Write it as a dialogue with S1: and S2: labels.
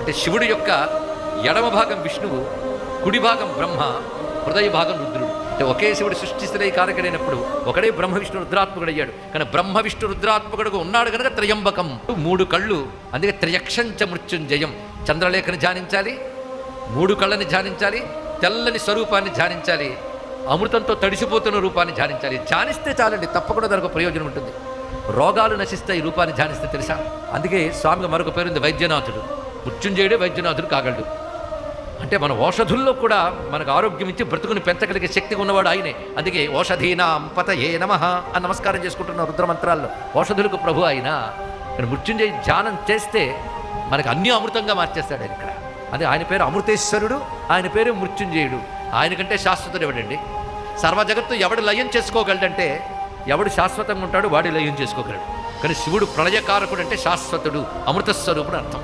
S1: అంటే శివుడి యొక్క ఎడమ భాగం విష్ణువు, కుడి భాగం బ్రహ్మ, హృదయ భాగం రుద్రుడు. అంటే ఒకే శివుడు సృష్టిస్థితి కారకుడైనప్పుడు ఒకడే బ్రహ్మ విష్ణు రుద్రాత్మకుడయ్యాడు. కానీ బ్రహ్మ విష్ణు రుద్రాత్మకుడుగా ఉన్నాడు కనుక త్రయంబకం, 3 కళ్ళు. అందుకే త్రయక్షంచ మృత్యుంజయం. చంద్రలేఖని ధ్యానించాలి, 3 కళ్ళని ధ్యానించాలి, తెల్లని స్వరూపాన్ని ధ్యానించాలి, అమృతంతో తడిసిపోతున్న రూపాన్ని ధ్యానించాలి. ధ్యానిస్తే చాలండి, తప్పకుండా దానికి ప్రయోజనం ఉంటుంది. రోగాలు నశిస్తాయి రూపాన్ని ధ్యానిస్తే, తెలుసా? అందుకే స్వామికి మరొక పేరుంది వైద్యనాథుడు. మృత్యుంజయుడే వైద్యనాథుడు కాగలడు. అంటే మన ఔషధుల్లో కూడా మనకు ఆరోగ్యం ఇచ్చి బ్రతుకుని పెంచగలిగే శక్తి ఉన్నవాడు ఆయనే. అందుకే ఓషధీనాం పతయే నమః అని నమస్కారం చేసుకుంటున్న రుద్రమంత్రాల్లో ఔషధులకు ప్రభు ఆయన. కానీ మృత్యుంజయ ధ్యానం చేస్తే మనకు అన్ని అమృతంగా మార్చేస్తాడు ఆయన ఇక్కడ. అదే ఆయన పేరు అమృతేశ్వరుడు, ఆయన పేరు మృత్యుంజయుడు. ఆయన కంటే శాశ్వతుడు ఎవడండి? సర్వ జగత్తు ఎవడు లయం చేసుకోగలడంటే, ఎవడు శాశ్వతంగా ఉంటాడు వాడి లయం చేసుకోగలడు. కానీ శివుడు ప్రళయకారకుడు, అంటే శాశ్వతుడు, అమృతస్వరూపుడు అర్థం.